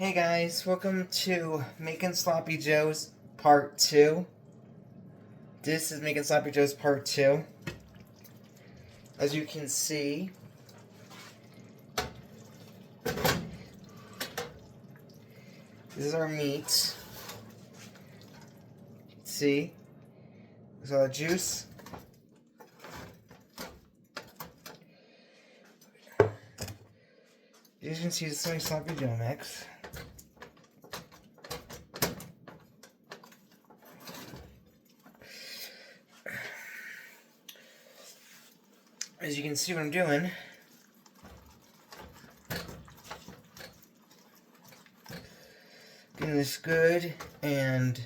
Hey guys, welcome to Making Sloppy Joes Part 2. This is Making Sloppy Joes Part 2. As you can see, this is our meat. See? There's all the juice. As you can see, it's my Sloppy Joe mix. As you can see what I'm doing, getting this good, and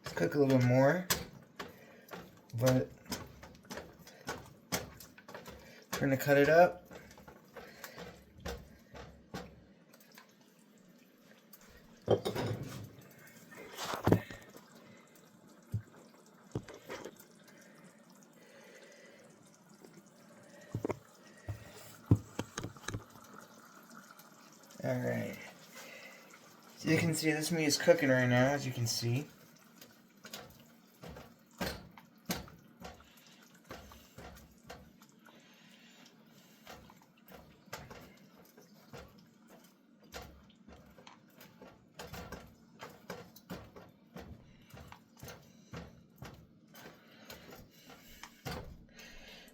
let's cook a little bit more, but we're going to cut it up. Alright, so you can see this meat is cooking right now, as you can see.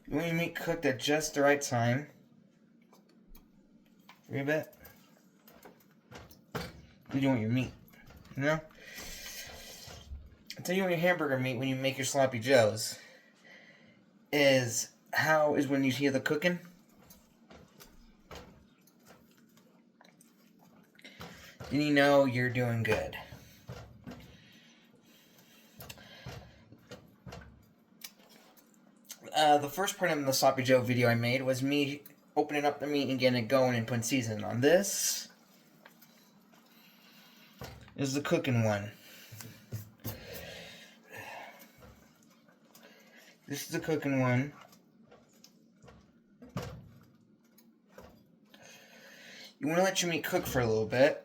You want your meat cooked at just the right time. For a bit. You want your meat, you know? I'll tell you what your hamburger meat when you make your sloppy joes is when you hear the cooking. Then you know you're doing good. The first part of the sloppy joe video I made was me opening up the meat and getting it going and putting seasoning on. This is the cooking one. This is the cooking one. You want to let your meat cook for a little bit.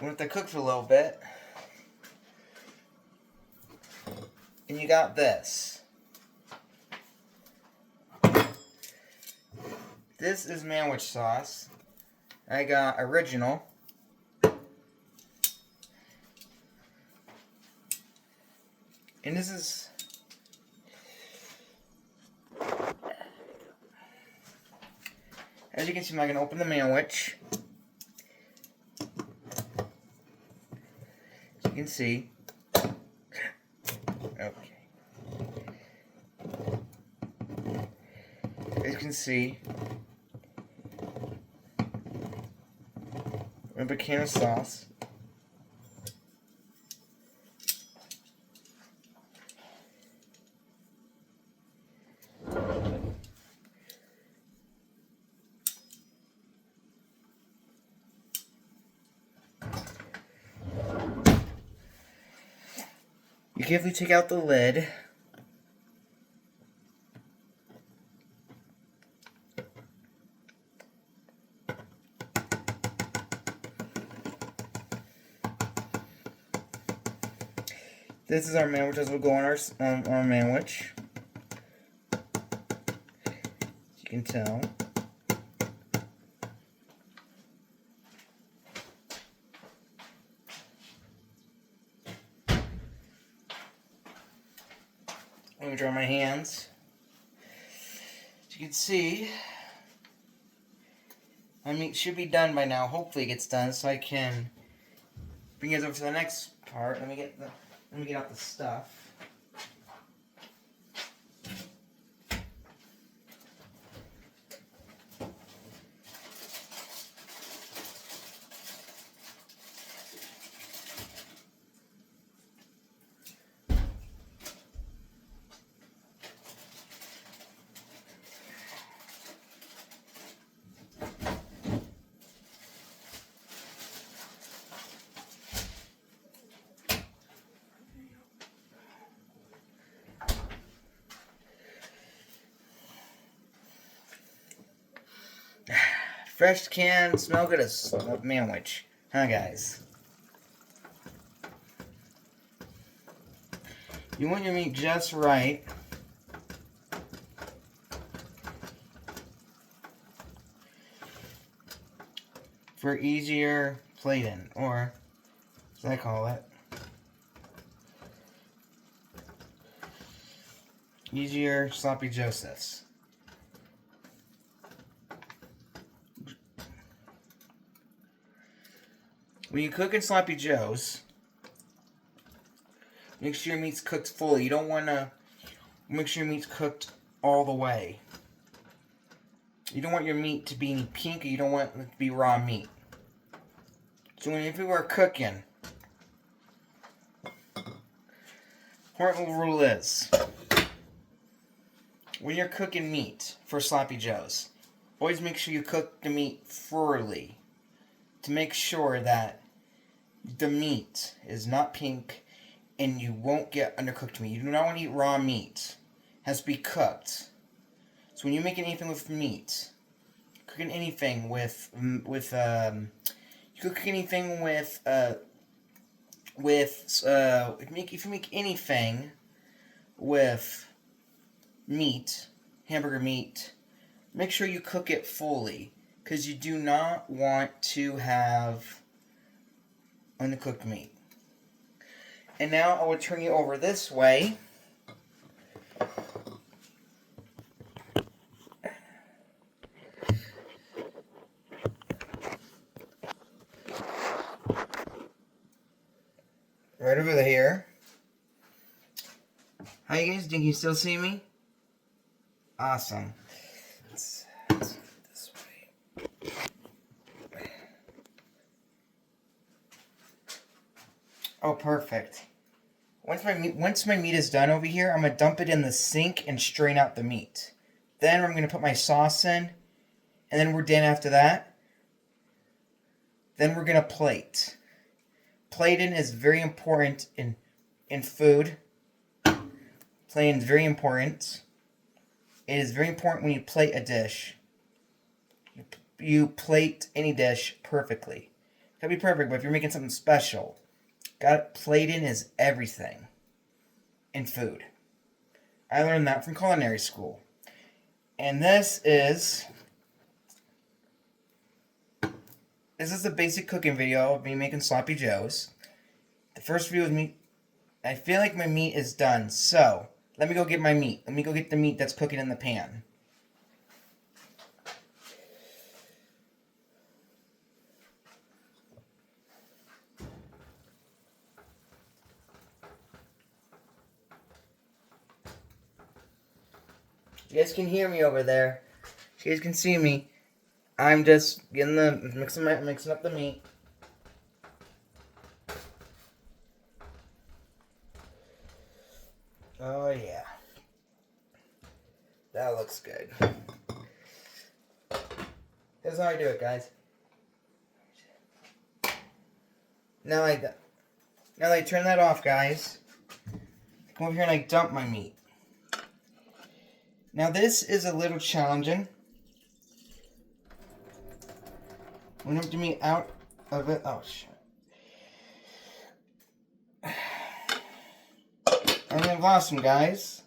Let that cook for a little bit. And you got this. This is manwich sauce. I got original. And this is as you can see, I'm going to open the manwich. As you can see. Okay. As you can see, we have a can of sauce. You carefully take out the lid. This is our manwich as will go on our manwich. As you can tell. Let me dry my hands. As you can see, my meat should be done by now. Hopefully it gets done so I can bring it over to the next part. Let me get out the stuff. Fresh can, smell good as a manwich. Huh, guys? You want your meat just right. For easier plating, or as I call it, easier sloppy josephs. When you cook in sloppy joes, make sure your meat's cooked fully. You don't want to make sure your meat's cooked all the way. You don't want your meat to be any pink, or you don't want it to be raw meat. So if you are cooking, important rule is, when you're cooking meat for sloppy joes, always make sure you cook the meat thoroughly to make sure that the meat is not pink and you won't get undercooked meat. You do not want to eat raw meat. It has to be cooked. So when you're making anything with meat, cooking anything if you make anything with meat, hamburger meat, make sure you cook it fully, because you do not want to have undercooked meat. And now I will turn you over this way. Right over here. How you guys doing? Can you still see me? Awesome. Let's do it this way. Oh, perfect. Once my meat is done over here, I'm gonna dump it in the sink and strain out the meat. Then I'm gonna put my sauce in, and then we're done after that. Then we're gonna plate. Plating is very important in food. Plating is very important. It is very important when you plate a dish. You plate any dish perfectly. It can be perfect, but if you're making something special, plating is everything in food. I learned that from culinary school. And this is a basic cooking video of me making sloppy joes. The first video of me, I feel like my meat is done, so let me go get my meat. Let me go get the meat that's cooking in the pan. You guys can hear me over there. You guys can see me. I'm just mixing up the meat. Oh yeah. That looks good. Here's how I do it, guys. Now I turn that off, guys. Come over here and I dump my meat. Now this is a little challenging. When I dump the meat out of it, oh shit. And I've lost some, guys.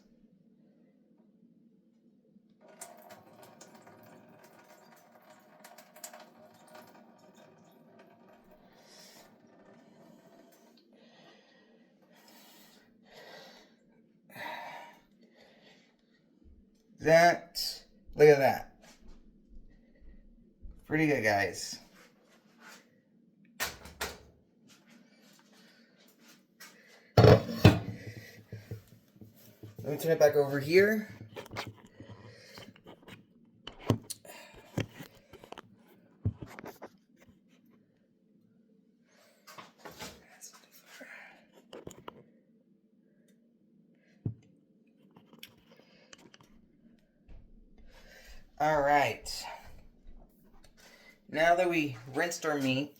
Look at that. Pretty good, guys. Let me turn it back over here. Alright. Now that we rinsed our meat,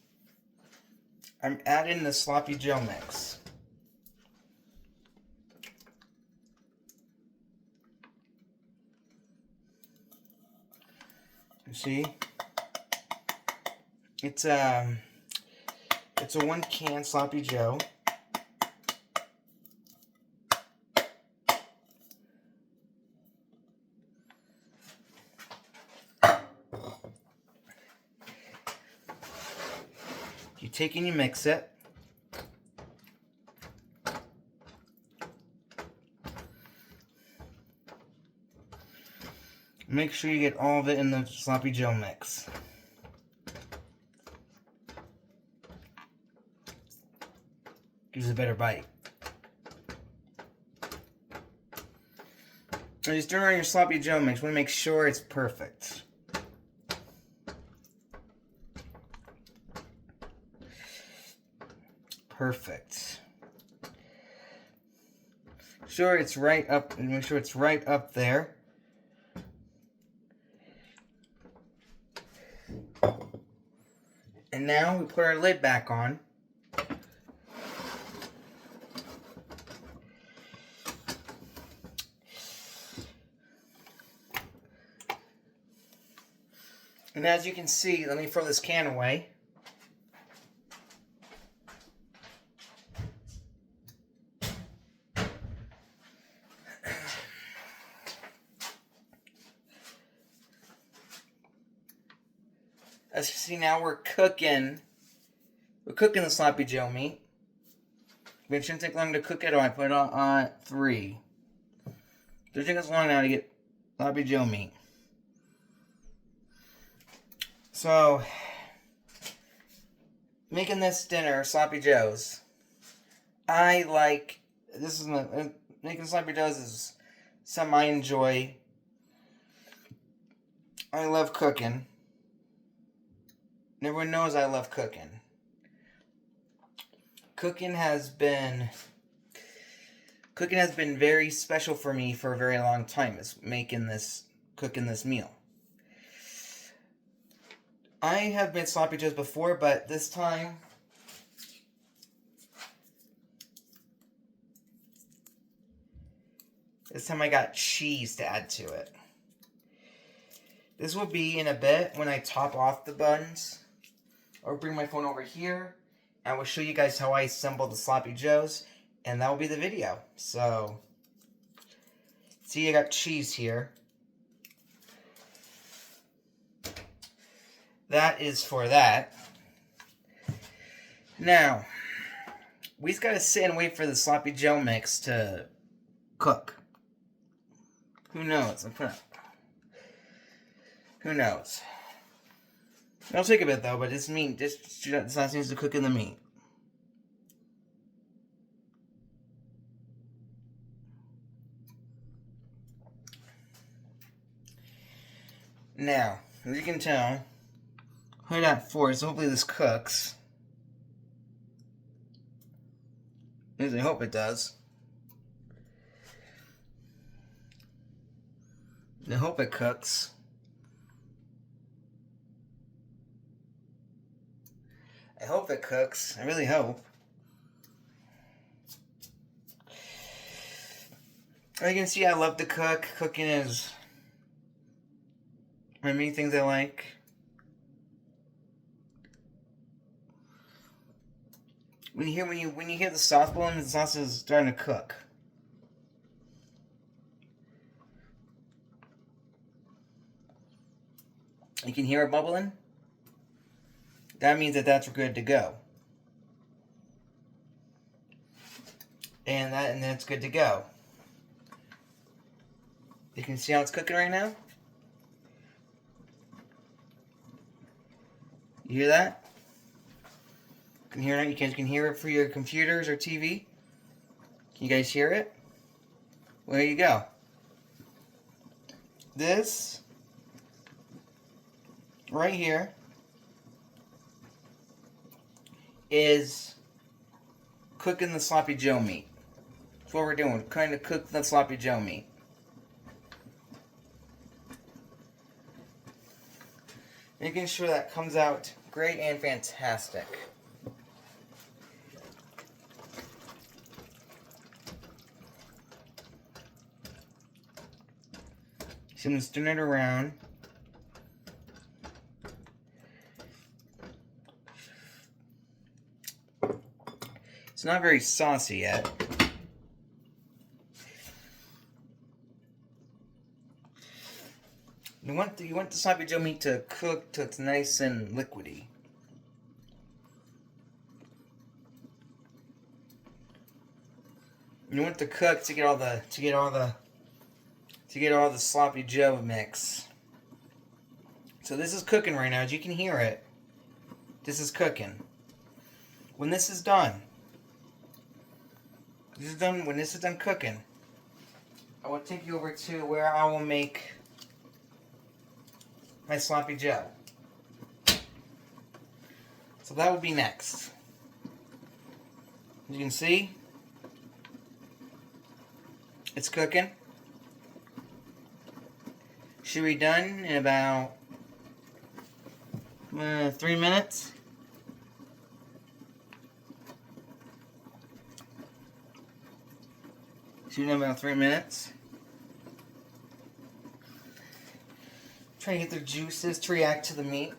I'm adding the sloppy joe mix. You see? It's a 1-can Sloppy Joe. You take and you mix it. Make sure you get all of it in the Sloppy Joe mix. Gives it a better bite. And just stir around your Sloppy Joe mix. You want to make sure it's perfect. Perfect. Sure it's right up, and make sure it's right up there. And now we put our lid back on. And as you can see, let me throw this can away. As you see now, we're cooking the Sloppy Joe meat. But it shouldn't take long to cook it, or I put it on 3. It doesn't take us long now to get Sloppy Joe meat. So, making this dinner, Sloppy Joes, making Sloppy Joes is something I enjoy. I love cooking. And everyone knows I love cooking. Cooking has been very special for me for a very long time, is cooking this meal. I have made Sloppy Joes before, but this time I got cheese to add to it. This will be in a bit when I top off the buns. I'll bring my phone over here, and I will show you guys how I assemble the Sloppy Joes, and that will be the video. So, see, I got cheese here. That is for that. Now, we just gotta sit and wait for the Sloppy Joe mix to cook. Who knows? Who knows? It'll take a bit though, but it's meat. Just needs to cook in the meat. Now, as you can tell, put it at 4, so hopefully this cooks. At least I hope it does. I hope it cooks. I hope it cooks. I really hope. As you can see, I love to cook. Cooking is one of many things I like. When you hear the sauce boiling, the sauce is starting to cook. You can hear it bubbling. That means that that's good to go. And that's good to go. You can see how it's cooking right now? You hear that? You can hear it. You can hear it for your computers or TV. Can you guys hear it? Well, there you go. This right here is cooking the Sloppy Joe meat. That's what we're doing. We're trying to cook the Sloppy Joe meat. Making sure that comes out great and fantastic. So I'm stirring it around. It's not very saucy yet. You want the sloppy Joe meat to cook till it's nice and liquidy. You want to cook to get all the sloppy Joe mix. So this is cooking right now, as you can hear it. This is cooking. When this is done, when this is done cooking, I will take you over to where I will make my sloppy Joe. So that will be next. As you can see, it's cooking. Should be done in about 3 minutes. Should be done in about 3 minutes. Trying to get their juices to react to the meat.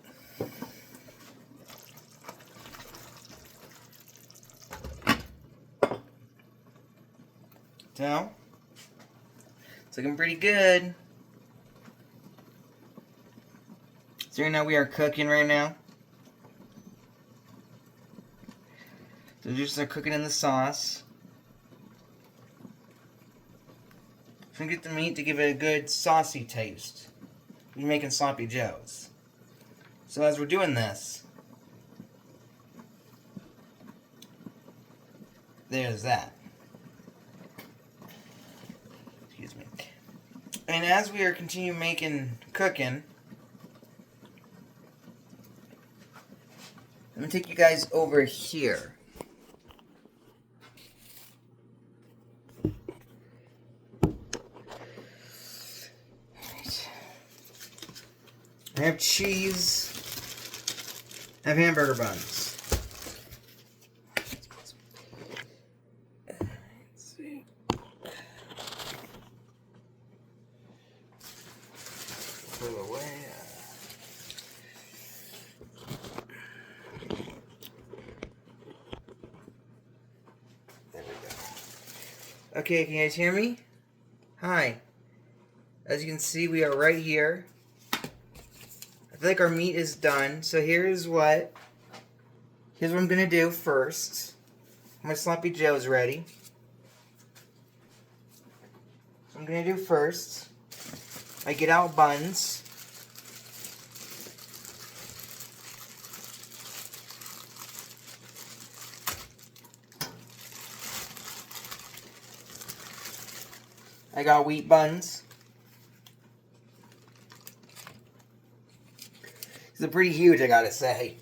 So, it's looking pretty good. So right now we are cooking right now. The juices are cooking in the sauce. I'm gonna get the meat to give it a good saucy taste. We're making sloppy joes. So as we're doing this, there's that. Excuse me. And as we are continuing cooking, I'm gonna take you guys over here. I have cheese. I have hamburger buns. Let's see. Put it away. There we go. Okay, can you guys hear me? Hi. As you can see, we are right here. I feel like our meat is done, so here's what I'm gonna do first. My sloppy joe's ready. So I'm gonna do first, I get out buns. I got wheat buns. These are pretty huge, I gotta say.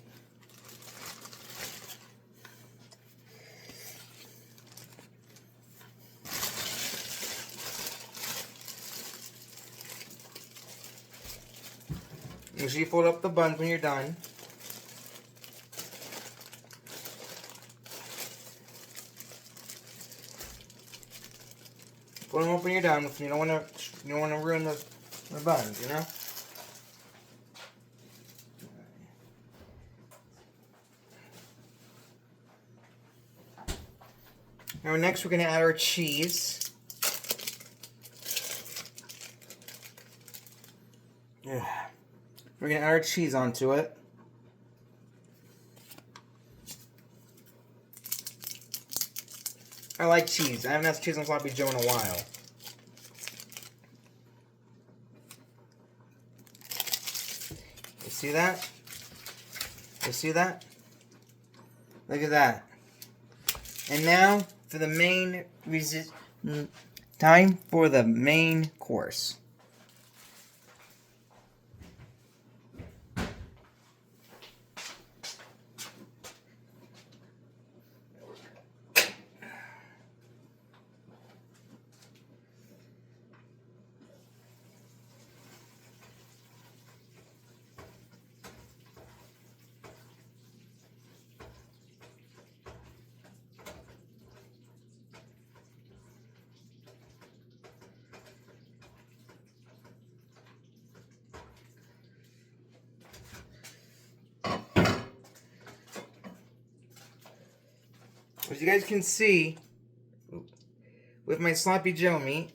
Make sure you fold up the buns when you're done. Fold them up when you're done. You don't want to ruin the buns, you know. Now next we're going to add our cheese. Yeah. We're going to add our cheese onto it. I like cheese. I haven't had cheese on sloppy joe in a while. You see that? You see that? Look at that. And now for the time for the main course. as you guys can see, with my Sloppy Joe meat,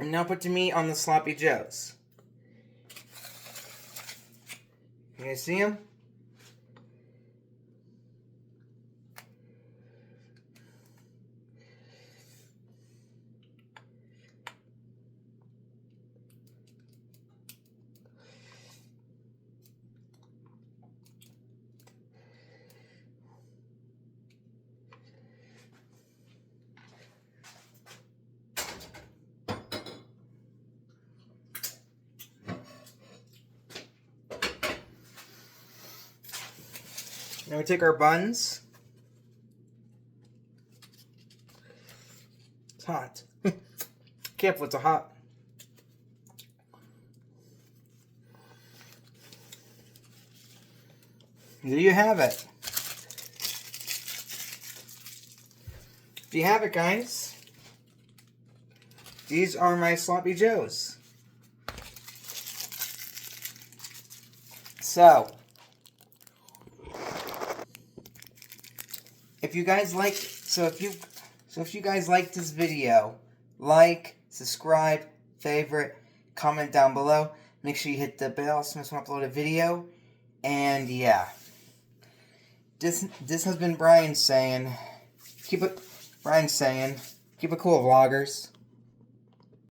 I'm now put the meat on the Sloppy Joes. You guys see them? Now we take our buns. It's hot. Careful, it's hot. There you have it. There you have it, guys. These are my Sloppy Joes. So, if you guys like, if you guys liked this video, like, subscribe, favorite, comment down below. Make sure you hit the bell so you don't upload a video. And yeah, this has been Brian saying, keep it cool, vloggers.